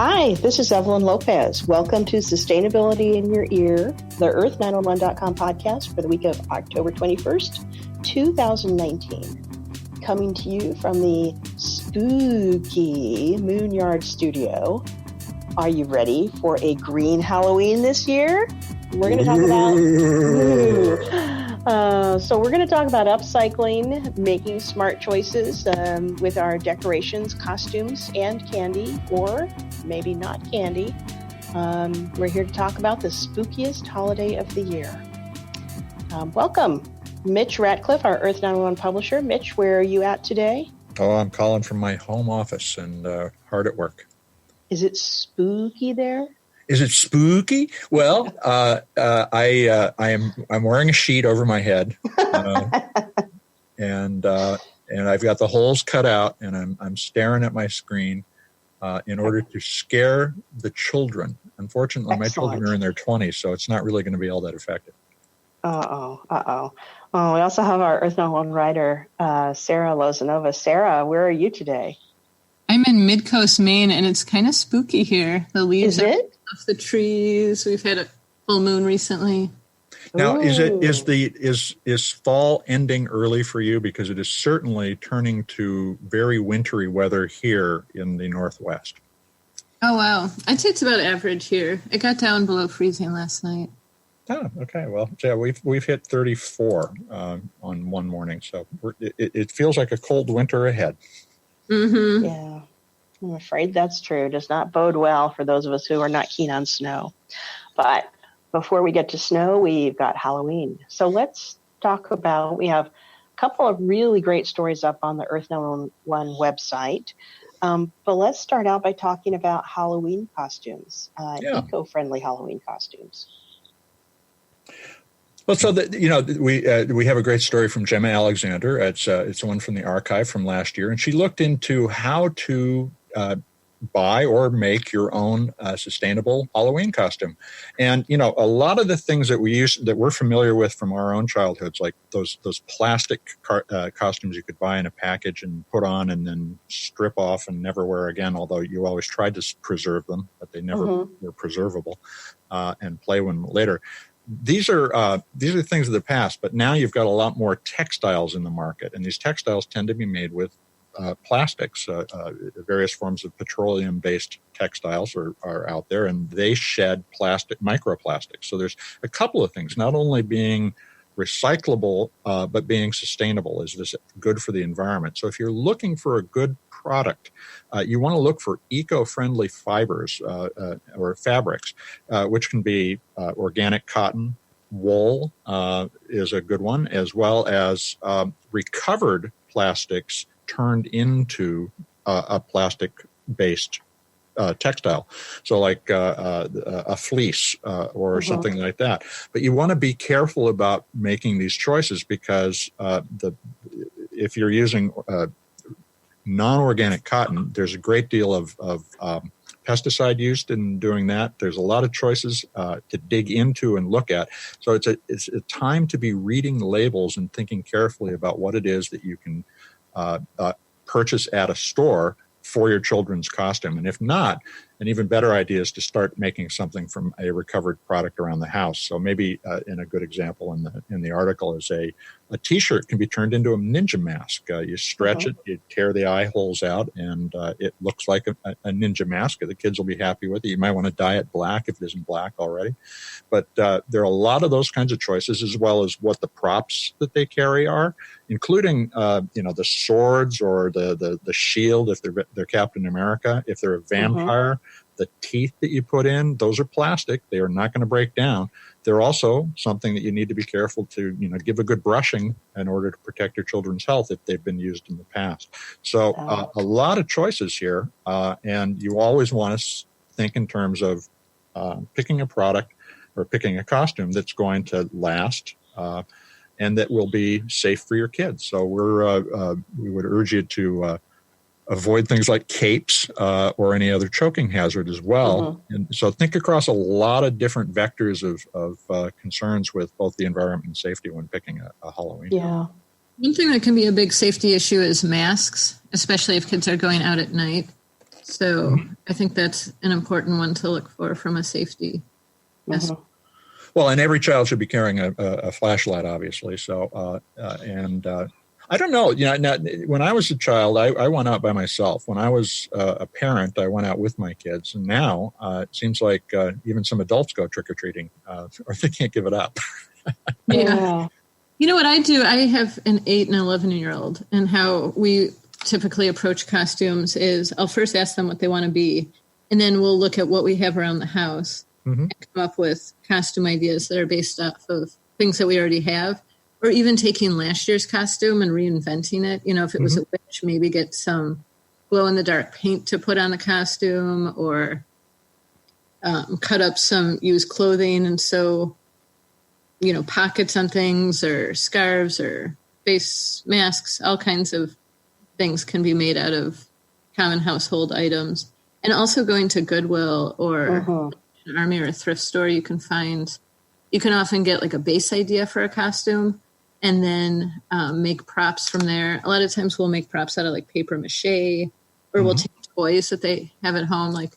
Hi, this is Evelyn Lopez. Welcome to Sustainability in Your Ear, the Earth911.com podcast for the week of October 21st, 2019. Coming to you from the spooky Moonyard studio. Are you ready for a green Halloween this year? We're going to talk about upcycling, making smart choices with our decorations, costumes, and candy, or maybe not candy. We're here to talk about the spookiest holiday of the year. Welcome, Mitch Ratcliffe, our Earth911 publisher. Mitch, where are you at today? Oh, I'm calling from my home office and hard at work. Is it spooky there? Is it spooky? Well, I'm wearing a sheet over my head, and I've got the holes cut out, and I'm staring at my screen in order to scare the children. Unfortunately, my children are in their 20s, so it's not really going to be all that effective. Oh, we also have our Earth911 writer, Sarah Lozanova. Sarah, where are you today? I'm in Mid-Coast, Maine, and it's kind of spooky here. The leaves are off the trees. We've had a full moon recently. Now, is fall ending early for you? Because it is certainly turning to very wintry weather here in the Northwest. Oh, wow. I'd say it's about average here. It got down below freezing last night. Oh, okay. Well, yeah, we've hit 34 on one morning, so it feels like a cold winter ahead. Mm-hmm. Yeah, I'm afraid that's true. It does not bode well for those of us who are not keen on snow. But before we get to snow, we've got Halloween. So let's talk about, we have a couple of really great stories up on the Earth911 website. But let's start out by talking about Halloween costumes, eco-friendly Halloween costumes. Well, so we have a great story from Gemma Alexander. It's one from the archive from last year, and she looked into how to buy or make your own sustainable Halloween costume. And a lot of the things that we're familiar with from our own childhoods, like those plastic costumes you could buy in a package and put on and then strip off and never wear again. Although you always tried to preserve them, but they never were preservable and play with them later. These are things of the past, but now you've got a lot more textiles in the market, and these textiles tend to be made with plastics. Various forms of petroleum-based textiles are out there, and they shed microplastics. So there's a couple of things, not only being recyclable, but being sustainable. Is this good for the environment? So if you're looking for a good product, you want to look for eco-friendly fibers or fabrics, which can be organic cotton, wool is a good one, as well as recovered plastics turned into a plastic-based textile, so like a fleece or something like that. But you want to be careful about making these choices because if you're using non-organic cotton, there's a great deal of pesticide used in doing that. There's a lot of choices to dig into and look at. So it's a time to be reading labels and thinking carefully about what it is that you can purchase at a store for your children's costume. And if not, an even better idea is to start making something from a recovered product around the house. So maybe in a good example in the article is a T-shirt can be turned into a ninja mask. You stretch it, you tear the eye holes out, and it looks like a ninja mask. The kids will be happy with it. You might want to dye it black if it isn't black already. But there are a lot of those kinds of choices, as well as what the props that they carry are, including the swords or the shield if they're Captain America. If they're a vampire, the teeth that you put in, those are plastic. They are not going to break down. They're also something that you need to be careful to, give a good brushing in order to protect your children's health if they've been used in the past. So a lot of choices here, and you always want to think in terms of picking a product or picking a costume that's going to last and that will be safe for your kids. So we would urge you to avoid things like capes or any other choking hazard as well. And so think across a lot of different vectors of concerns with both the environment and safety when picking a Halloween. Yeah. One thing that can be a big safety issue is masks, especially if kids are going out at night. So I think that's an important one to look for from a safety aspect. Well, and every child should be carrying a flashlight, obviously. So, I don't know. Now, when I was a child, I went out by myself. When I was a parent, I went out with my kids. And now it seems like even some adults go trick-or-treating, or they can't give it up. Yeah. You know what I do? I have an 8 and 11-year-old, and how we typically approach costumes is I'll first ask them what they want to be, and then we'll look at what we have around the house and come up with costume ideas that are based off of things that we already have, or even taking last year's costume and reinventing it. If it was a witch, maybe get some glow-in-the-dark paint to put on the costume, or cut up some used clothing and sew pockets on things, or scarves or face masks. All kinds of things can be made out of common household items. And also going to Goodwill or an Army or a thrift store, you can often get like a base idea for a costume and then make props from there. A lot of times we'll make props out of like paper mache, or we'll take toys that they have at home. Like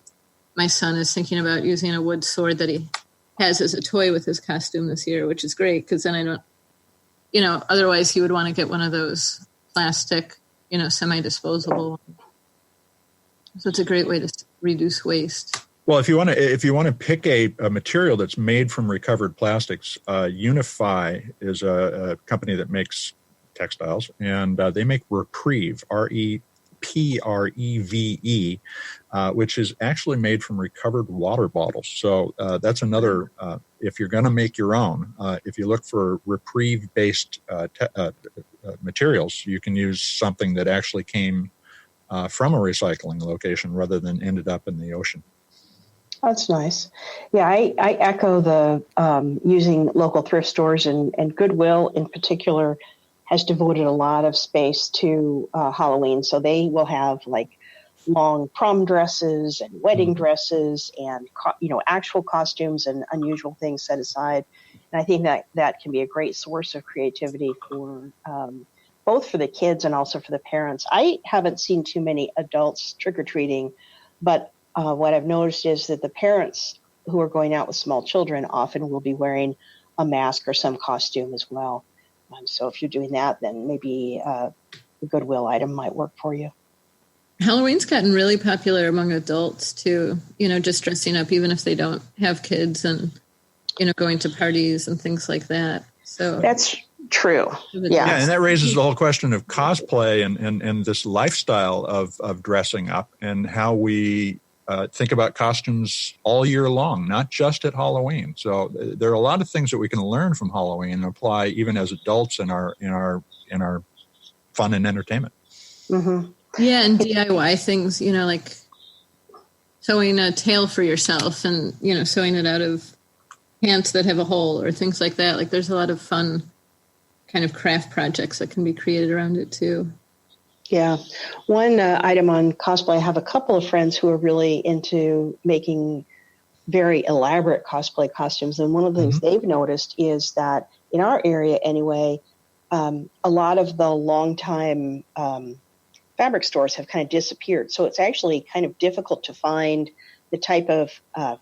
my son is thinking about using a wood sword that he has as a toy with his costume this year, which is great because then I don't, otherwise he would want to get one of those plastic, semi-disposable. So it's a great way to reduce waste. Well, if you want to pick a material that's made from recovered plastics, Unify is a company that makes textiles, and they make Repreve, Repreve, which is actually made from recovered water bottles. So that's another, if you're going to make your own, if you look for Repreve-based materials, you can use something that actually came from a recycling location rather than ended up in the ocean. That's nice. Yeah, I echo the using local thrift stores, and Goodwill in particular has devoted a lot of space to Halloween. So they will have like long prom dresses and wedding dresses and, actual costumes and unusual things set aside. And I think that can be a great source of creativity for both for the kids and also for the parents. I haven't seen too many adults trick-or-treating, but what I've noticed is that the parents who are going out with small children often will be wearing a mask or some costume as well. So if you're doing that, then maybe a Goodwill item might work for you. Halloween's gotten really popular among adults too, just dressing up even if they don't have kids, and, going to parties and things like that. So that's true. Yeah, and that raises the whole question of cosplay and this lifestyle of dressing up, and how we think about costumes all year long, not just at Halloween. So there are a lot of things that we can learn from Halloween and apply even as adults in our fun and entertainment. Mm-hmm. Yeah, and DIY things, like sewing a tail for yourself and, sewing it out of pants that have a hole or things like that. Like there's a lot of fun kind of craft projects that can be created around it too. Yeah. One item on cosplay, I have a couple of friends who are really into making very elaborate cosplay costumes. And one of the things they've noticed is that in our area anyway, a lot of the longtime fabric stores have kind of disappeared. So it's actually kind of difficult to find the type of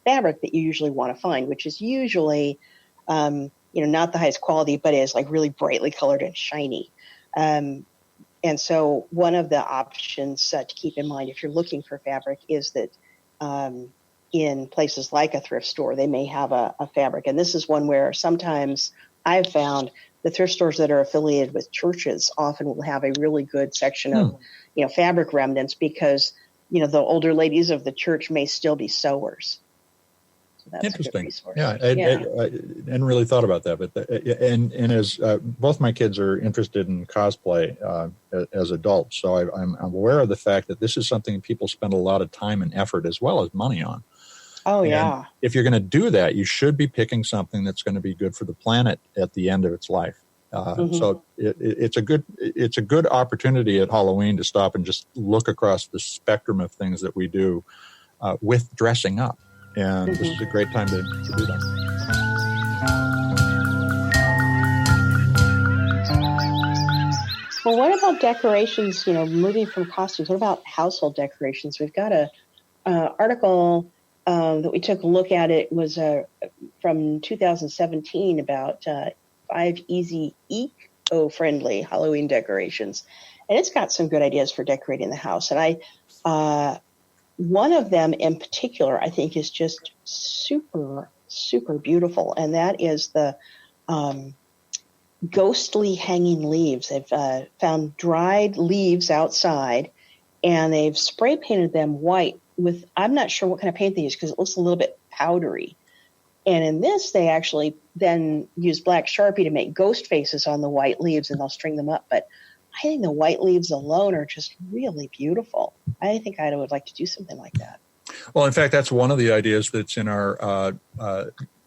fabric that you usually want to find, which is usually, not the highest quality, but is like really brightly colored and shiny. And so one of the options to keep in mind if you're looking for fabric is that in places like a thrift store, they may have a fabric. And this is one where sometimes I've found the thrift stores that are affiliated with churches often will have a really good section of, fabric remnants because, the older ladies of the church may still be sewers. So that's interesting. A good resource. Yeah, I hadn't really thought about that, but and as both my kids are interested in cosplay as adults, so I'm aware of the fact that this is something people spend a lot of time and effort as well as money on. Oh, and yeah. if you're going to do that, you should be picking something that's going to be good for the planet at the end of its life. So it's a good opportunity at Halloween to stop and just look across the spectrum of things that we do with dressing up. And this is a great time to do that. Well, what about decorations, moving from costumes? What about household decorations? We've got a article that we took a look at. It was from 2017 about 5 easy eco-friendly Halloween decorations. And it's got some good ideas for decorating the house. And one of them in particular, I think, is just super, super beautiful. And that is the ghostly hanging leaves. They've found dried leaves outside, and they've spray painted them white with, I'm not sure what kind of paint they use because it looks a little bit powdery. And in this, they actually then use black Sharpie to make ghost faces on the white leaves, and they'll string them up. But I think the white leaves alone are just really beautiful. I think I would like to do something like that. Well, in fact, that's one of the ideas that's in our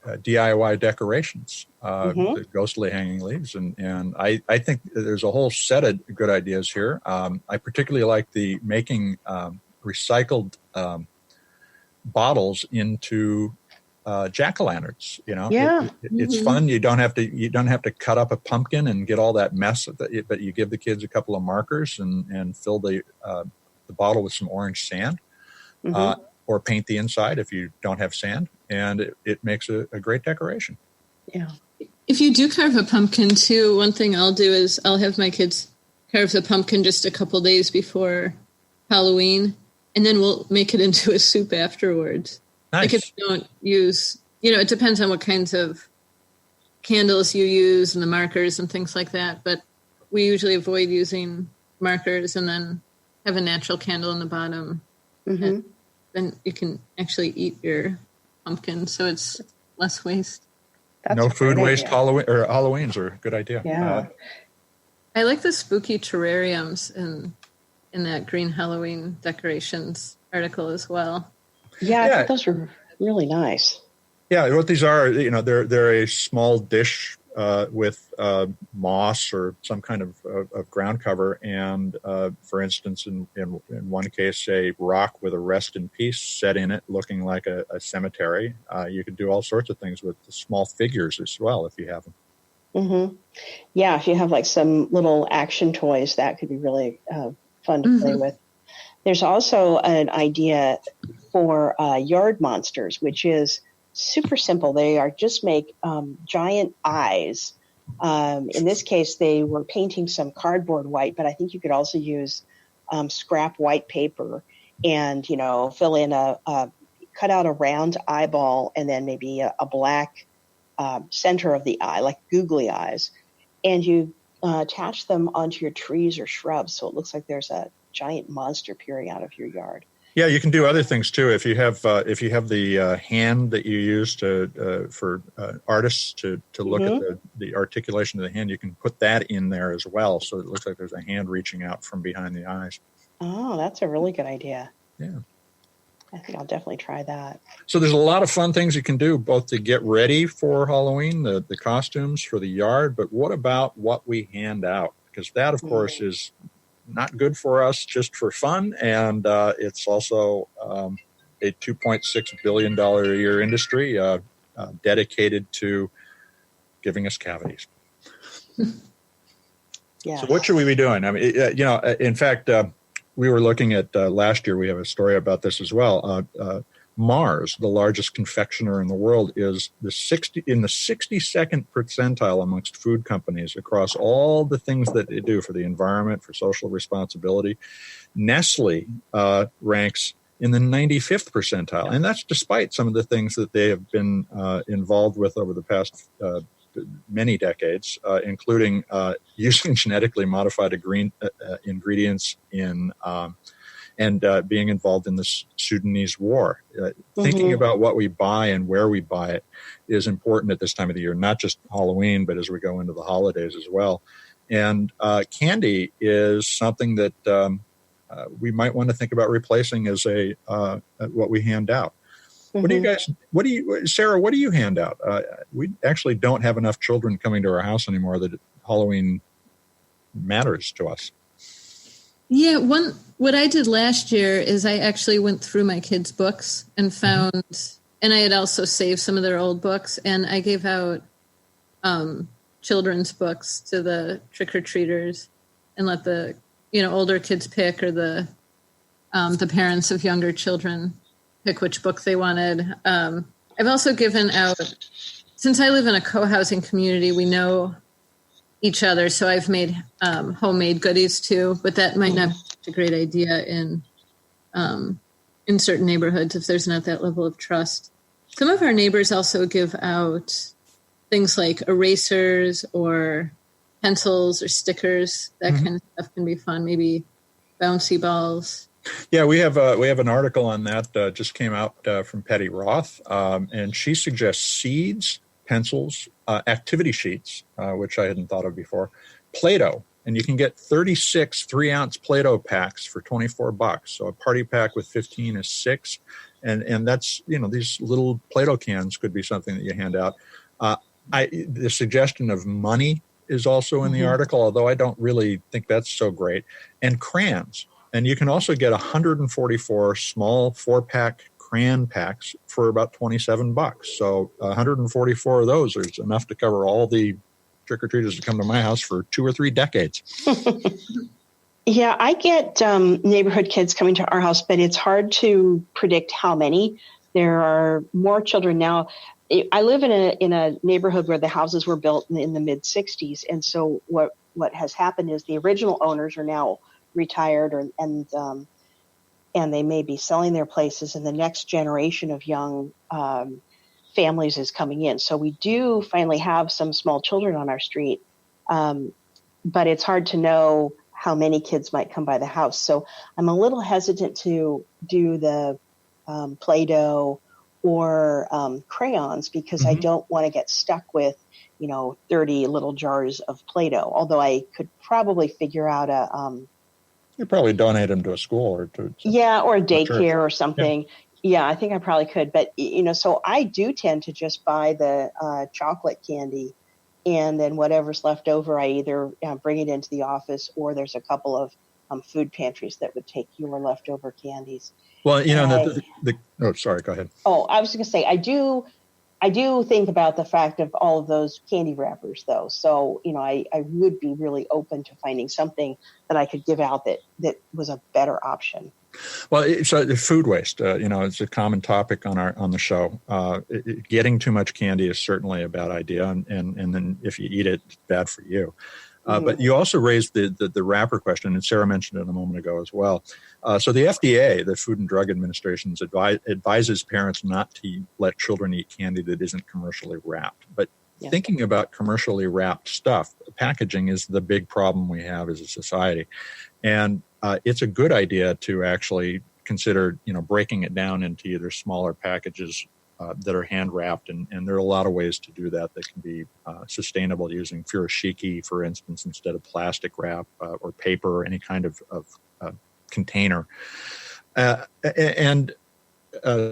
DIY decorations, the ghostly hanging leaves. And I think there's a whole set of good ideas here. I particularly like the making recycled bottles into jack-o'-lanterns. It's fun. You don't have to cut up a pumpkin and get all that mess, but you give the kids a couple of markers and fill the bottle with some orange sand, or paint the inside if you don't have sand, and it makes a great decoration. Yeah. If you do carve a pumpkin too, one thing I'll do is I'll have my kids carve the pumpkin just a couple days before Halloween, and then we'll make it into a soup afterwards. Nice. Like if you don't use, it depends on what kinds of candles you use and the markers and things like that. But we usually avoid using markers and then have a natural candle in the bottom. And then you can actually eat your pumpkin, so it's less waste. That's no food waste. idea. Halloweens are a good idea. Yeah. I like the spooky terrariums in that Green Halloween decorations article as well. Yeah, I think those are really nice. Yeah, what these are, they're a small dish with moss or some kind of ground cover, and for instance, in one case, a rock with a rest in peace set in it, looking like a cemetery. You could do all sorts of things with the small figures as well if you have them. Yeah, if you have like some little action toys, that could be really fun to play with. There's also an idea for yard monsters, which is super simple. They are just make giant eyes. In this case, they were painting some cardboard white, but I think you could also use scrap white paper and, fill in cut out a round eyeball and then maybe a black center of the eye, like googly eyes. And you attach them onto your trees or shrubs, so it looks like there's a giant monster peering out of your yard. Yeah, you can do other things too. If you have the hand that you use for artists to look at the articulation of the hand, you can put that in there as well, so it looks like there's a hand reaching out from behind the eyes. Oh, that's a really good idea. Yeah, I think I'll definitely try that. So there's a lot of fun things you can do, both to get ready for Halloween, the costumes for the yard, but what about what we hand out? Because that, of course, is not good for us just for fun, and it's also a $2.6 billion a year industry dedicated to giving us cavities. Yeah. So what should we be doing? I mean, in fact, we were looking at last year. We have a story about this as well. Mars, the largest confectioner in the world, is in the 62nd percentile amongst food companies across all the things that they do for the environment, for social responsibility. Nestle ranks in the 95th percentile, and that's despite some of the things that they have been involved with over the past many decades, including using genetically modified ingredients in and being involved in the Sudanese war. Thinking about what we buy and where we buy it is important at this time of the year, not just Halloween, but as we go into the holidays as well. And candy is something that we might want to think about replacing as what we hand out. What do you guys, Sarah, what do you hand out? We actually don't have enough children coming to our house anymore that Halloween matters to us. Yeah, what I did last year is I actually went through my kids' books and found, and I had also saved some of their old books, and I gave out children's books to the trick-or-treaters and let the older kids pick, or the parents of younger children pick which book they wanted. I've also given out, since I live in a co-housing community, we know each other. So I've made homemade goodies too, but that might not be such a great idea in certain neighborhoods if there's not that level of trust. Some of our neighbors also give out things like erasers or pencils or stickers. That kind of stuff can be fun. Maybe bouncy balls. Yeah, we have an article on that just came out from Patty Roth, and she suggests seeds, pencils, activity sheets, which I hadn't thought of before, Play-Doh, and you can get 36 3-ounce Play-Doh packs for $24. So a party pack with 15 is $6, and that's these little Play-Doh cans could be something that you hand out. The suggestion of money is also in the article, although I don't really think that's so great, and crayons. And you can also get 144 small 4-pack crayon packs for about $27. So 144 of those is enough to cover all the trick-or-treaters that come to my house for 2 or 3 decades. Yeah, I get neighborhood kids coming to our house, but it's hard to predict how many. There are more children now. I live in a neighborhood where the houses were built in the mid-'60s. And so what has happened is the original owners are now retired and they may be selling their places, and the next generation of young families is coming in. So we do finally have some small children on our street, but it's hard to know how many kids might come by the house. So I'm a little hesitant to do the Play-Doh or crayons because I don't want to get stuck with 30 little jars of Play-Doh, although I could probably figure out you probably donate them to a school or to or a daycare or something. Yeah, I think I probably could. But, so I do tend to just buy the chocolate candy, and then whatever's left over, I either bring it into the office, or there's a couple of food pantries that would take your leftover candies. Well, sorry, go ahead. Oh, I was going to say, I do think about the fact of all of those candy wrappers, though. So, I would be really open to finding something that I could give out that was a better option. Well, so food waste, it's a common topic on the show. Getting too much candy is certainly a bad idea, and then if you eat it, it's bad for you. But you also raised the wrapper question, and Sarah mentioned it a moment ago as well. So the FDA, the Food and Drug Administration, advises parents not to let children eat candy that isn't commercially wrapped. But thinking about commercially wrapped stuff, packaging is the big problem we have as a society. And it's a good idea to actually consider, breaking it down into either smaller packages that are hand wrapped, and there are a lot of ways to do that can be sustainable, using furoshiki, for instance, instead of plastic wrap or paper or any kind of container. And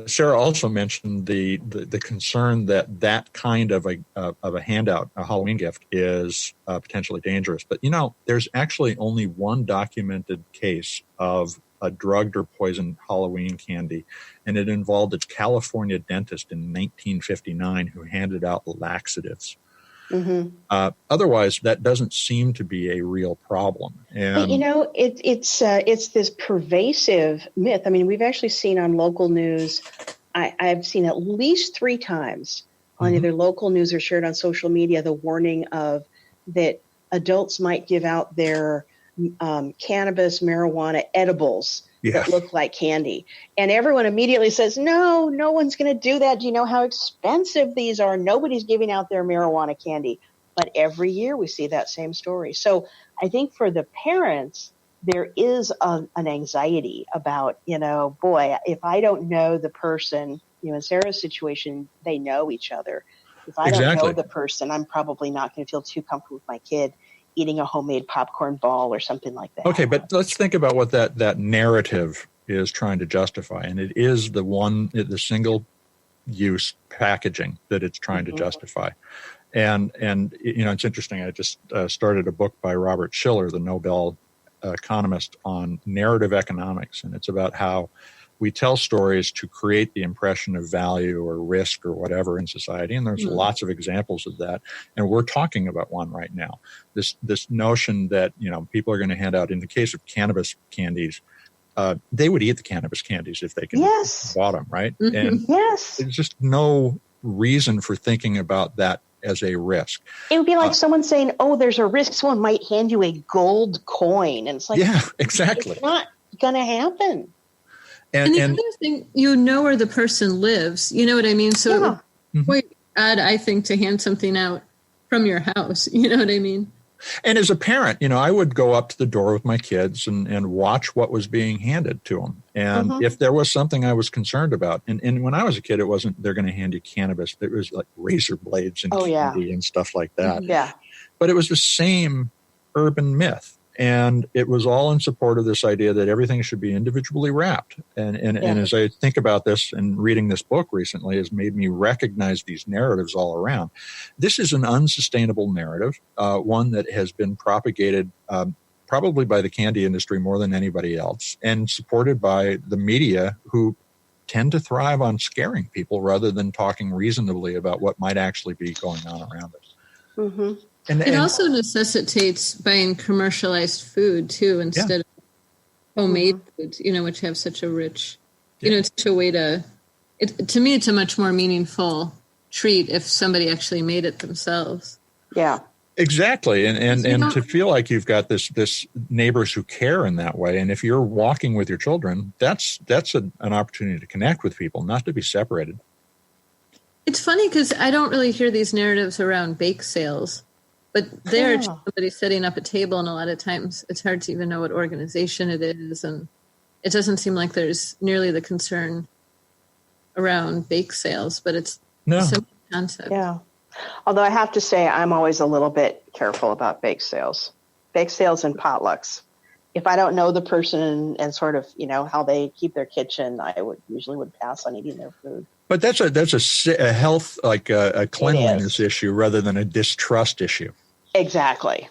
Sarah also mentioned the concern that kind of a handout, a Halloween gift, is potentially dangerous. But there's actually only one documented case of a drugged or poisoned Halloween candy, and it involved a California dentist in 1959 who handed out laxatives. Otherwise, that doesn't seem to be a real problem. And it's this pervasive myth. I mean, we've actually seen on local news. I've seen at least 3 times on either local news or shared on social media the warning of that adults might give out their cannabis, marijuana edibles that look like candy. And everyone immediately says, no one's going to do that. Do you know how expensive these are? Nobody's giving out their marijuana candy. But every year we see that same story. So I think for the parents, there is an anxiety about, boy, if I don't know the person, in Sarah's situation, they know each other. If I don't know the person, I'm probably not going to feel too comfortable with my kid eating a homemade popcorn ball or something like that. Okay, but let's think about what that narrative is trying to justify. And it is the single-use packaging that it's trying to justify. And it's interesting. I just started a book by Robert Shiller, the Nobel economist, on narrative economics. And it's about how we tell stories to create the impression of value or risk or whatever in society. And there's lots of examples of that. And we're talking about one right now. This notion that, people are going to hand out, in the case of cannabis candies, they would eat the cannabis candies if they could bought them, right? Mm-hmm. And Yes. there's just no reason for thinking about that as a risk. It would be like someone saying, "Oh, there's a risk someone might hand you a gold coin," and it's like, yeah, exactly. It's not going to happen. And the other thing, you know where the person lives. You know what I mean? So it would be quite odd, I think, to hand something out from your house. You know what I mean? And as a parent, I would go up to the door with my kids and watch what was being handed to them. And if there was something I was concerned about, and when I was a kid, it wasn't they're going to hand you cannabis. It was like razor blades and candy and stuff like that. Yeah. But it was the same urban myth. And it was all in support of this idea that everything should be individually wrapped. And as I think about this and reading this book recently has made me recognize these narratives all around. This is an unsustainable narrative, one that has been propagated probably by the candy industry more than anybody else, and supported by the media, who tend to thrive on scaring people rather than talking reasonably about what might actually be going on around us. Mm-hmm. It also necessitates buying commercialized food too, instead of homemade foods, which have such a rich, such a way to me, it's a much more meaningful treat if somebody actually made it themselves. Yeah, exactly. And to feel like you've got this neighbors who care in that way. And if you're walking with your children, that's an opportunity to connect with people, not to be separated. It's funny because I don't really hear these narratives around bake sales. But they're somebody setting up a table, and a lot of times it's hard to even know what organization it is, and it doesn't seem like there's nearly the concern around bake sales, but it's a simple concept. Yeah. Although I have to say I'm always a little bit careful about bake sales and potlucks. If I don't know the person and sort of, how they keep their kitchen, I would usually pass on eating their food. But that's a health, like a cleanliness issue rather than a distrust issue. Exactly.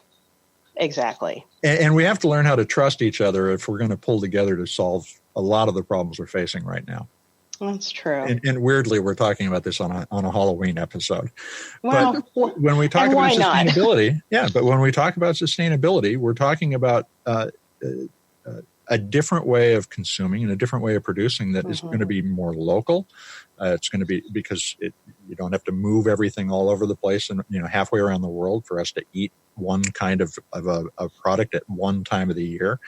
And we have to learn how to trust each other if we're going to pull together to solve a lot of the problems we're facing right now. That's true. And weirdly, we're talking about this on a Halloween episode. Well, but when we talk about sustainability, but when we talk about sustainability, we're talking about a different way of consuming and a different way of producing that is going to be more local. It's going to be because you don't have to move everything all over the place and halfway around the world for us to eat one kind of a product at one time of the year.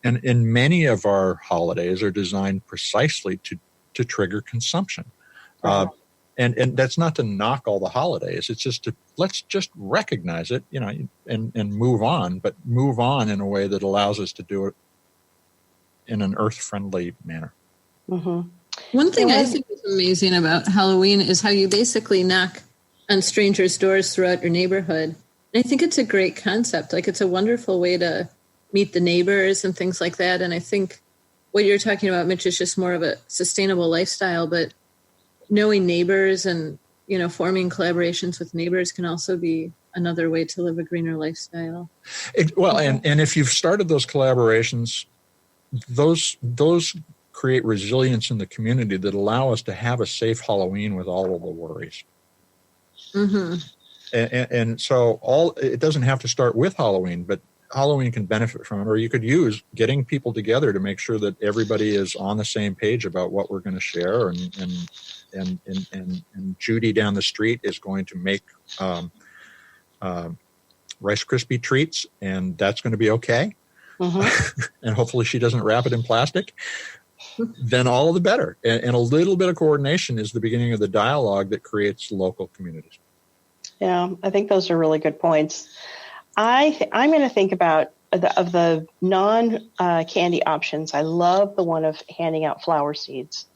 And many of our holidays are designed precisely to trigger consumption. And that's not to knock all the holidays. It's just let's just recognize it, and move on, but move on in a way that allows us to do it in an earth-friendly manner. Mm-hmm. One thing I think is amazing about Halloween is how you basically knock on strangers' doors throughout your neighborhood. And I think it's a great concept. Like, it's a wonderful way to meet the neighbors and things like that. And I think what you're talking about, Mitch, is just more of a sustainable lifestyle, but knowing neighbors and, forming collaborations with neighbors can also be another way to live a greener lifestyle. And if you've started those collaborations, those create resilience in the community that allow us to have a safe Halloween with all of the worries. Mm-hmm. And so it doesn't have to start with Halloween, but Halloween can benefit from it, or you could use getting people together to make sure that everybody is on the same page about what we're going to share. And Judy down the street is going to make Rice Krispie treats, and that's going to be okay. Mm-hmm. And hopefully she doesn't wrap it in plastic. Then all the better. And a little bit of coordination is the beginning of the dialogue that creates local communities. Yeah, I think those are really good points. I'm going to think about the non-candy options. I love the one of handing out flower seeds,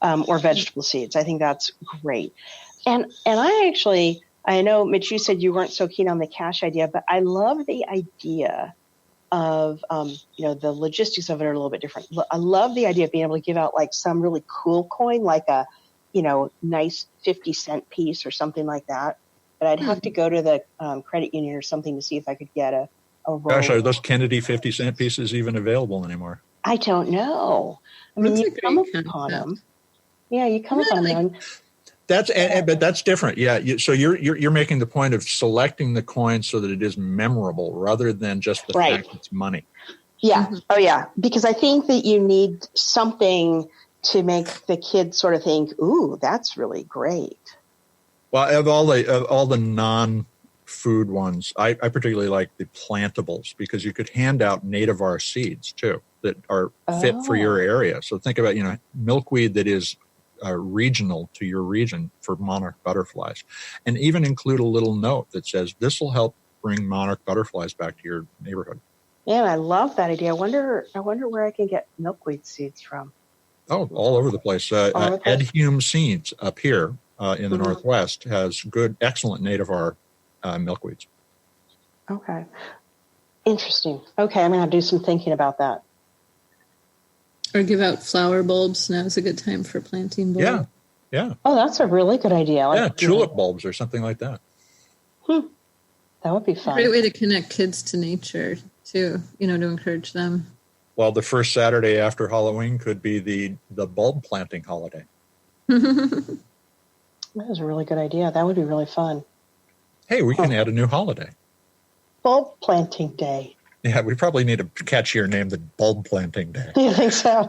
or vegetable seeds. I think that's great. And I know, Mitch, you said you weren't so keen on the cash idea, but I love the idea of, the logistics of it are a little bit different. I love the idea of being able to give out like some really cool coin, like a, nice 50-cent piece or something like that. But I'd have to go to the credit union or something to see if I could get a roll. Gosh, are those Kennedy 50-cent pieces even available anymore? I don't know. I mean, you come upon them. Yeah, you come upon them. But that's different. Yeah. So you're making the point of selecting the coin so that it is memorable rather than just the fact it's money. Yeah. Mm-hmm. Oh, yeah. Because I think that you need something to make the kids sort of think, ooh, that's really great. Well, of all the non-food ones, I particularly like the plantables because you could hand out nativar seeds too that are fit for your area. So think about, milkweed that is regional to your region for monarch butterflies, and even include a little note that says this will help bring monarch butterflies back to your neighborhood. Yeah, I love that idea. I wonder where I can get milkweed seeds from. Oh, all over the place. Ed Hume Seeds up here in the Northwest has excellent nativar milkweeds. Okay. Interesting. Okay, I'm going to do some thinking about that. Or give out flower bulbs. Now's a good time for planting bulbs. Yeah. Oh, that's a really good idea. Tulip bulbs or something like that. That would be fun. A great way to connect kids to nature, too, to encourage them. Well, the first Saturday after Halloween could be the bulb planting holiday. That is a really good idea. That would be really fun. Hey, we can add a new holiday. Bulb planting day. Yeah, we probably need a catchier name than bulb planting day. Do you think so?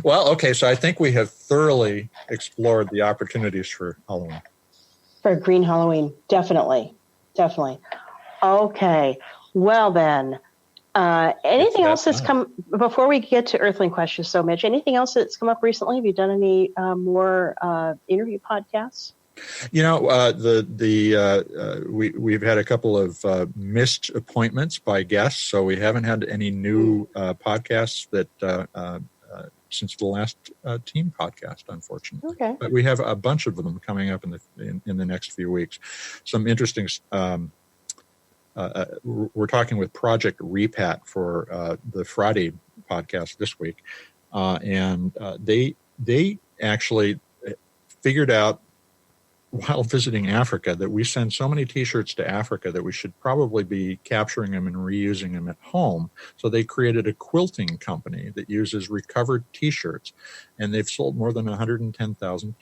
Well, okay, so I think we have thoroughly explored the opportunities for Halloween. For a green Halloween, definitely. Okay, well then, anything else that's come, before we get to Earthling Questions, so Mitch, anything else that's come up recently? Have you done any more interview podcasts? We've had a couple of missed appointments by guests, so we haven't had any new podcasts that since the last team podcast, unfortunately. Okay. But we have a bunch of them coming up in the next few weeks. Some interesting. We're talking with Project Repat for the Friday podcast this week, and they actually figured out while visiting Africa that we send so many T-shirts to Africa that we should probably be capturing them and reusing them at home. So they created a quilting company that uses recovered T-shirts, and they've sold more than 110,000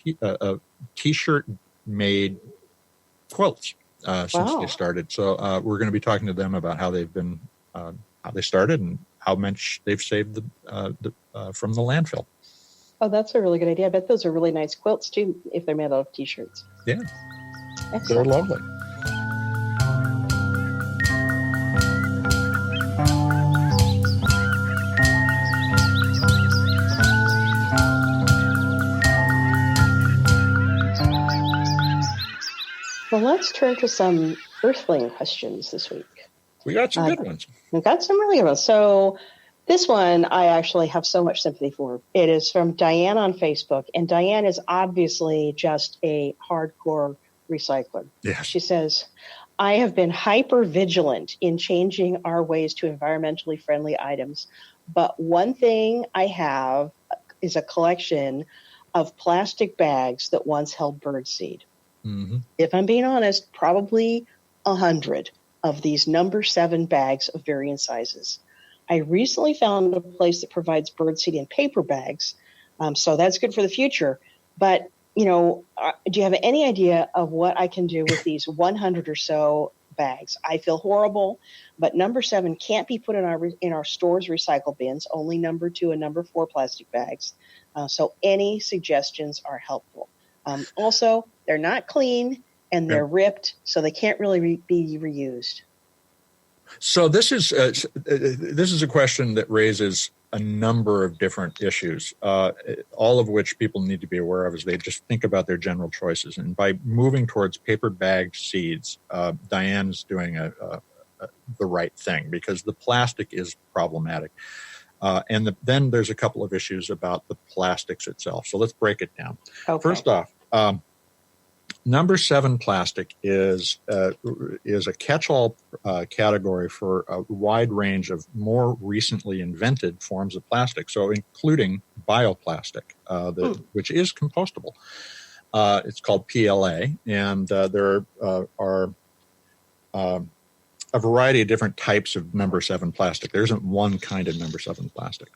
T-shirt made quilts since they started. So we're going to be talking to them about how they've been, how they started, and how much they've saved from the landfill. Oh, that's a really good idea. I bet those are really nice quilts, too, if they're made out of T-shirts. Yeah. Excellent. They're lovely. Well, let's turn to some Earthling questions this week. We got some good ones. We've got some really good ones. So this one I actually have so much sympathy for. It is from Diane on Facebook, and Diane is obviously just a hardcore recycler. Yeah. She says, I have been hyper vigilant in changing our ways to environmentally friendly items, but one thing I have is a collection of plastic bags that once held birdseed. Mm-hmm. If I'm being honest, probably 100 of these number 7 bags of varying sizes. I recently found a place that provides birdseed in paper bags, so that's good for the future. But, do you have any idea of what I can do with these 100 or so bags? I feel horrible, but number 7 can't be put in our store's recycle bins, only number 2 and number 4 plastic bags. So any suggestions are helpful. Also, they're not clean and they're ripped, so they can't really be reused. So this is a question that raises a number of different issues, all of which people need to be aware of as they just think about their general choices. And by moving towards paper bagged seeds, Diane's doing the right thing because the plastic is problematic. Then there's a couple of issues about the plastics itself. So let's break it down. Okay. First off, number 7 plastic is a catch-all category for a wide range of more recently invented forms of plastic, so including bioplastic, which is compostable. It's called PLA, and there are a variety of different types of number 7 plastic. There isn't one kind of number 7 plastic.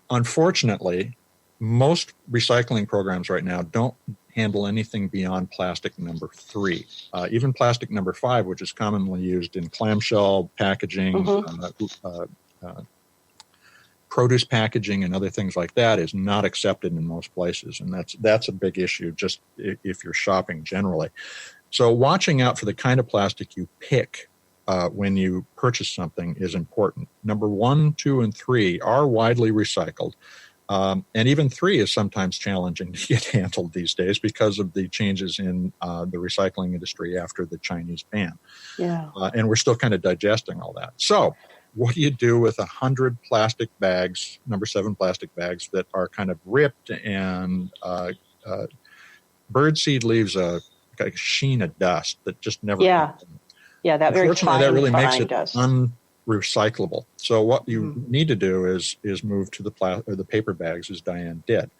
Unfortunately, most recycling programs right now don't handle anything beyond plastic number 3. Even plastic number 5, which is commonly used in clamshell packaging, produce packaging, and other things like that, is not accepted in most places. And that's a big issue just if you're shopping generally. So watching out for the kind of plastic you pick when you purchase something is important. Number 1, 2, and 3 are widely recycled. And even 3 is sometimes challenging to get handled these days because of the changes in the recycling industry after the Chinese ban. Yeah. And we're still kind of digesting all that. So what do you do with 100 plastic bags, number 7 plastic bags, that are kind of ripped and birdseed leaves a sheen of dust that just never comes in. Yeah, that very Unfortunately, that really makes it dust. Unrecyclable. So what you need to do is move to the paper bags, as Diane did,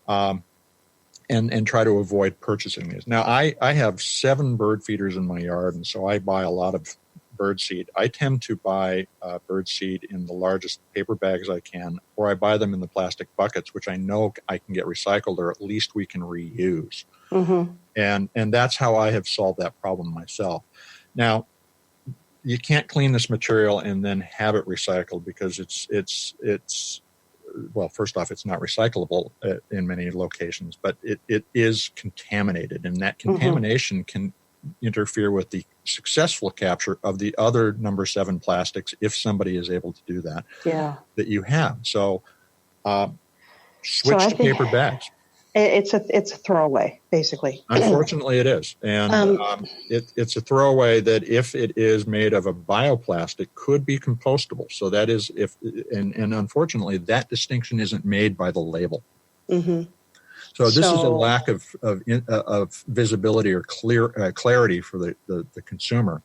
and try to avoid purchasing these. Now, I have 7 bird feeders in my yard, and so I buy a lot of birdseed. I tend to buy birdseed in the largest paper bags I can, or I buy them in the plastic buckets, which I know I can get recycled, or at least we can reuse. And that's how I have solved that problem myself. Now, you can't clean this material and then have it recycled because it's well, first off, it's not recyclable in many locations, but it is contaminated, and that contamination can interfere with the successful capture of the other number 7 plastics, if somebody is able to do that, that you have. So switch to paper bags. It's a throwaway, basically. Unfortunately, it is. And it's a throwaway that, if it is made of a bioplastic, could be compostable. So that is, and unfortunately, that distinction isn't made by the label. So this is a lack of visibility or clarity for the consumer,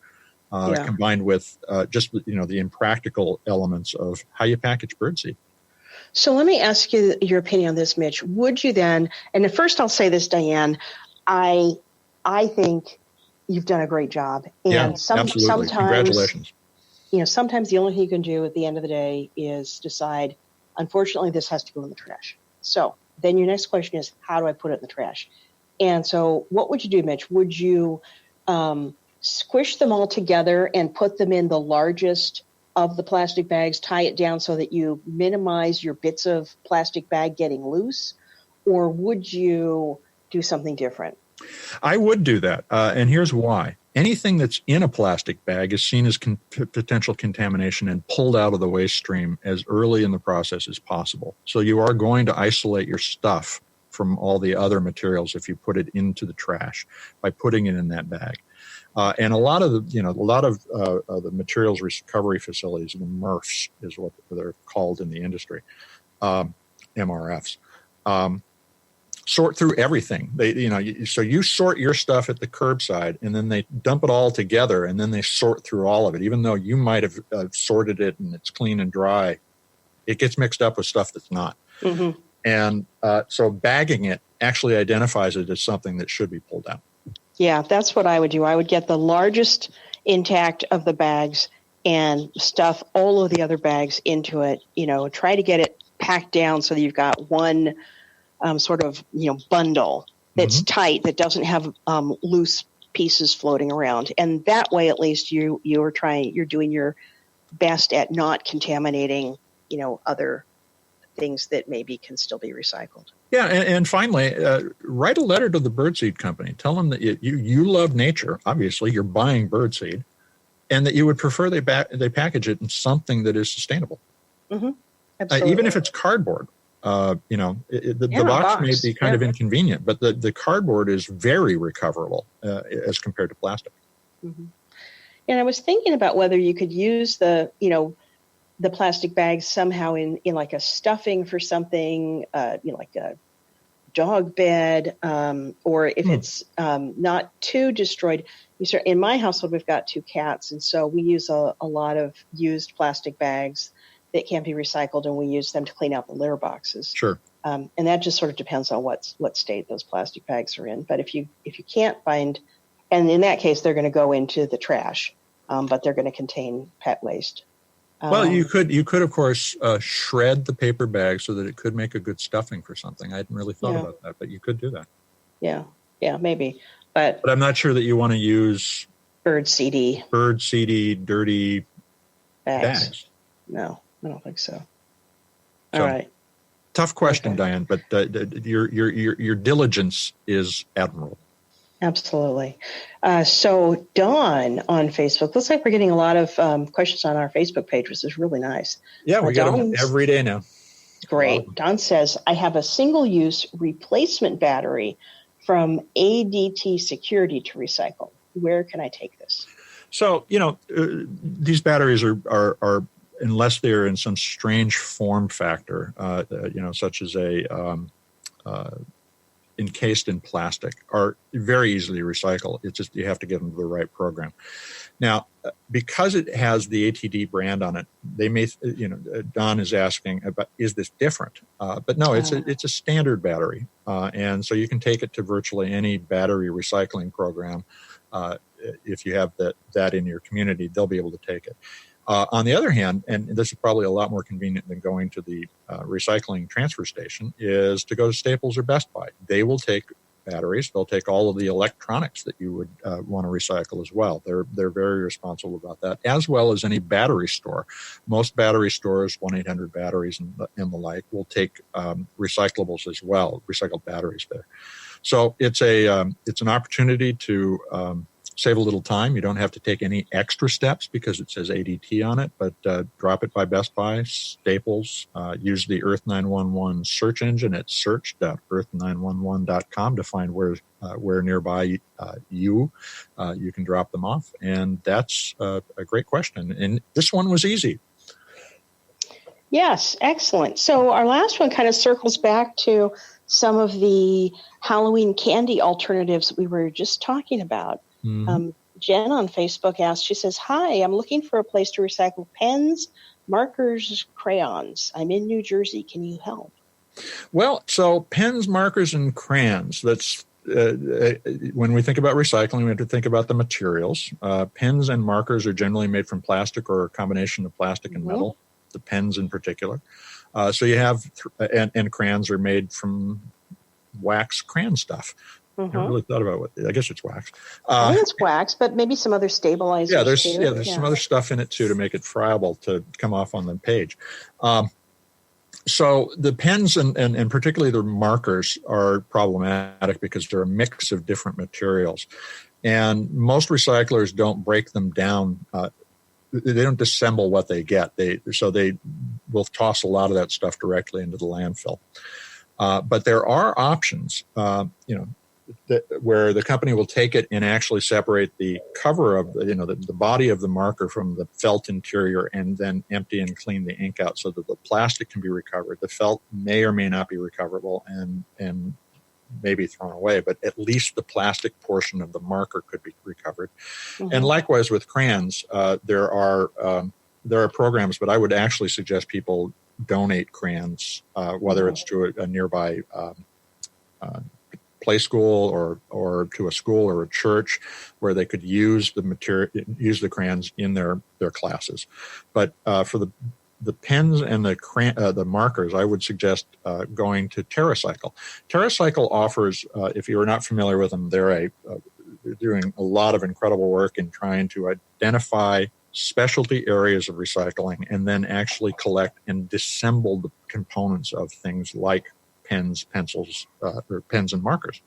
combined with just the impractical elements of how you package birdseed. So let me ask you your opinion on this, Mitch. Would you then, and at first I'll say this, Diane, I think you've done a great job. And absolutely. Sometimes, congratulations. Sometimes the only thing you can do at the end of the day is decide, unfortunately, this has to go in the trash. So then your next question is, how do I put it in the trash? And so what would you do, Mitch? Would you squish them all together and put them in the largest of the plastic bags, tie it down so that you minimize your bits of plastic bag getting loose? Or would you do something different? I would do that. And here's why. Anything that's in a plastic bag is seen as potential contamination and pulled out of the waste stream as early in the process as possible. So you are going to isolate your stuff from all the other materials if you put it into the trash by putting it in that bag. And a lot of the materials recovery facilities, the MRFs is what they're called in the industry, MRFs, sort through everything. So you sort your stuff at the curbside, and then they dump it all together, and then they sort through all of it. Even though you might have sorted it and it's clean and dry, it gets mixed up with stuff that's not. And so bagging it actually identifies it as something that should be pulled out. Yeah, that's what I would do. I would get the largest intact of the bags and stuff all of the other bags into it. Try to get it packed down so that you've got one sort of bundle that's tight, that doesn't have loose pieces floating around. And that way, at least you're doing your best at not contaminating other things that maybe can still be recycled. Yeah, and finally, write a letter to the birdseed company. Tell them that you love nature. Obviously, you're buying birdseed, and that you would prefer they package it in something that is sustainable. Even if it's cardboard. The box may be kind of inconvenient, but the cardboard is very recoverable as compared to plastic. And I was thinking about whether you could use the plastic bags somehow in like a stuffing for something, like a dog bed, or if it's not too destroyed. In my household, we've got 2 cats, and so we use a lot of used plastic bags that can be recycled, and we use them to clean out the litter boxes. Sure. And that just sort of depends on what state those plastic bags are in. But if you can't find, and in that case, they're going to go into the trash, but they're going to contain pet waste. Well, you could of course shred the paper bag so that it could make a good stuffing for something. I hadn't really thought about that, but you could do that. Yeah, maybe. But I'm not sure that you want to use birdseedy, dirty bags. No, I don't think so. So, all right. Tough question, Diane, but your diligence is admirable. Absolutely. So Dawn on Facebook, looks like we're getting a lot of questions on our Facebook page, which is really nice. Yeah, we get them every day now. Great. Dawn says, I have a single-use replacement battery from ADT Security to recycle. Where can I take this? So, these batteries are unless they're in some strange form factor, such as encased in plastic, are very easily recycled. It's just you have to give them the right program. Now, because it has the ATD brand on it, they may, Don is asking about, is this different? But no, it's a standard battery, and so you can take it to virtually any battery recycling program. If you have that in your community, they'll be able to take it. On the other hand, and this is probably a lot more convenient than going to the recycling transfer station, is to go to Staples or Best Buy. They will take batteries. They'll take all of the electronics that you would want to recycle as well. They're very responsible about that, as well as any battery store. Most battery stores, 1-800-Batteries and the like, will take recyclables as well, recycled batteries there. So it's an opportunity to save a little time. You don't have to take any extra steps because it says ADT on it, but drop it by Best Buy, Staples, use the Earth911 search engine at search.earth911.com to find where nearby you can drop them off. And that's a great question. And this one was easy. Yes, excellent. So our last one kind of circles back to some of the Halloween candy alternatives we were just talking about. Mm-hmm. Jen on Facebook asked, she says, hi, I'm looking for a place to recycle pens, markers, crayons. I'm in New Jersey. Can you help? Well, so pens, markers, and crayons, that's when we think about recycling, we have to think about the materials. Pens and markers are generally made from plastic or a combination of plastic and metal, the pens in particular. So you have, and crayons are made from wax crayon stuff. Mm-hmm. I haven't really thought about I guess it's wax. I think it's wax, but maybe some other stabilizers. Yeah, there's some other stuff in it too to make it friable to come off on the page. So the pens and particularly the markers are problematic because they're a mix of different materials, and most recyclers don't break them down. They don't disassemble what they get. They will toss a lot of that stuff directly into the landfill. But there are options, where the company will take it and actually separate the cover of the body of the marker from the felt interior, and then empty and clean the ink out so that the plastic can be recovered. The felt may or may not be recoverable and may be thrown away, but at least the plastic portion of the marker could be recovered. Mm-hmm. And likewise with crayons, there are programs, but I would actually suggest people donate crayons, whether it's to a nearby play school or to a school or a church where they could use the crayons in their classes. But for the pens and the markers, I would suggest going to Terracycle. Terracycle offers, if you are not familiar with them, they're doing a lot of incredible work in trying to identify specialty areas of recycling and then actually collect and disassemble the components of things like pens, pencils, or pens and markers.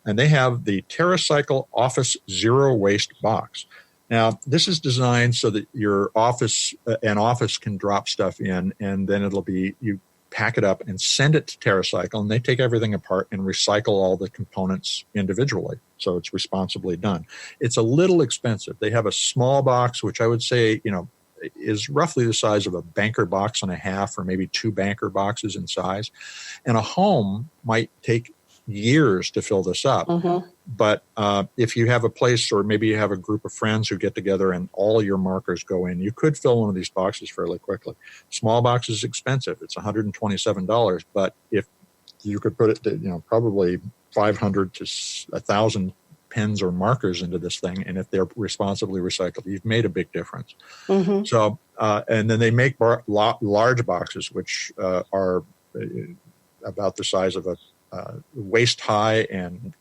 And they have the Terracycle Office Zero Waste Box. Now, this is designed so that your office can drop stuff in, and then you pack it up and send it to Terracycle, and they take everything apart and recycle all the components individually. So it's responsibly done. It's a little expensive. They have a small box, which I would say, is roughly the size of a banker box and a half, or maybe 2 banker boxes in size. And a home might take years to fill this up. Mm-hmm. But if you have a place, or maybe you have a group of friends who get together and all your markers go in, you could fill one of these boxes fairly quickly. Small box is expensive. It's $127. But if you could put it to, probably 500 to 1,000 pens or markers into this thing, and if they're responsibly recycled, you've made a big difference. Mm-hmm. So, and then they make large boxes, which are about the size of a waist high and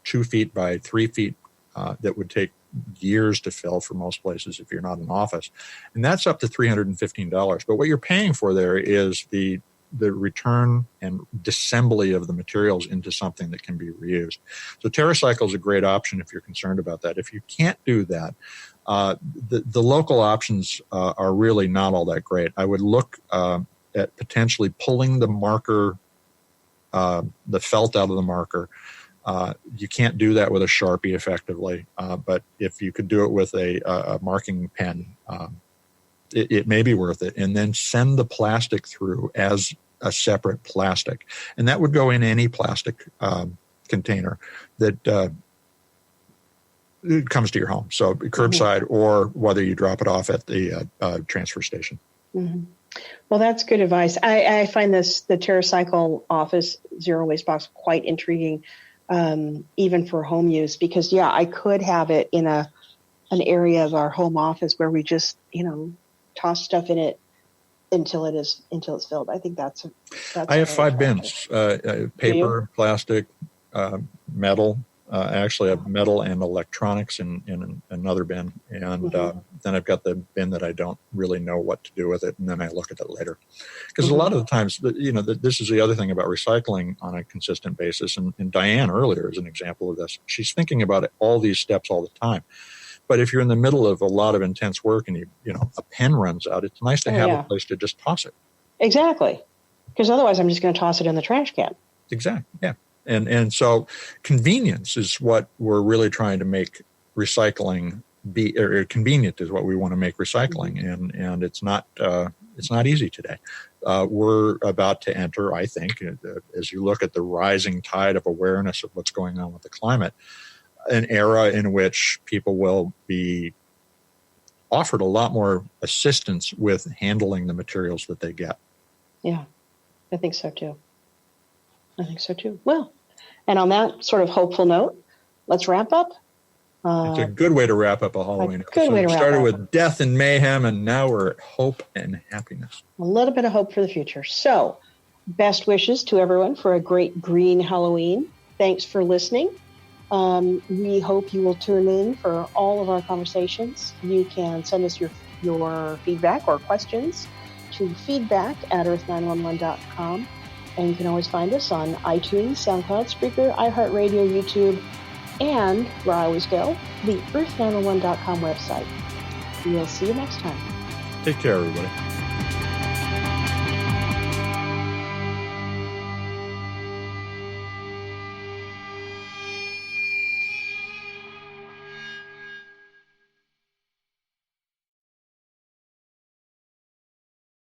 2 feet by 3 feet, that would take years to fill for most places if you're not in office. And that's up to $315. But what you're paying for there is the return and disassembly of the materials into something that can be reused. So Terracycle is a great option if you're concerned about that. If you can't do that, the local options are really not all that great. I would look at potentially pulling the marker, the felt out of the marker. You can't do that with a Sharpie effectively, but if you could do it with a marking pen, it may be worth it. And then send the plastic through as a separate plastic. And that would go in any plastic container that it comes to your home. So curbside, or whether you drop it off at the transfer station. Mm-hmm. Well, that's good advice. I find the Terracycle office zero waste box quite intriguing, even for home use, because I could have it in an area of our home office where we just, toss stuff in it until it's filled. I think that's I have 5 bins, paper, plastic, metal. Actually, I have metal and electronics in another bin, and then I've got the bin that I don't really know what to do with it, and then I look at it later. Because a lot of the times, this is the other thing about recycling on a consistent basis, and Diane earlier is an example of this. She's thinking about all these steps all the time. But if you're in the middle of a lot of intense work and a pen runs out, it's nice to have a place to just toss it. Exactly. Because otherwise I'm just going to toss it in the trash can. Exactly, yeah. And so convenience is what we're really trying to make recycling be, or convenient is what we want to make recycling. And it's not easy today. We're about to enter, I think, as you look at the rising tide of awareness of what's going on with the climate, an era in which people will be offered a lot more assistance with handling the materials that they get. Yeah, I think so too. Well, and on that sort of hopeful note, let's wrap up. It's a good way to wrap up a Halloween episode. We started with death and mayhem, and now we're at hope and happiness. A little bit of hope for the future. So, best wishes to everyone for a great green Halloween. Thanks for listening. We hope you will tune in for all of our conversations. You can send us your feedback or questions to feedback@earth911.com. And you can always find us on iTunes, SoundCloud, Spreaker, iHeartRadio, YouTube, and, where I always go, the Earth911.com website. We'll see you next time. Take care, everybody.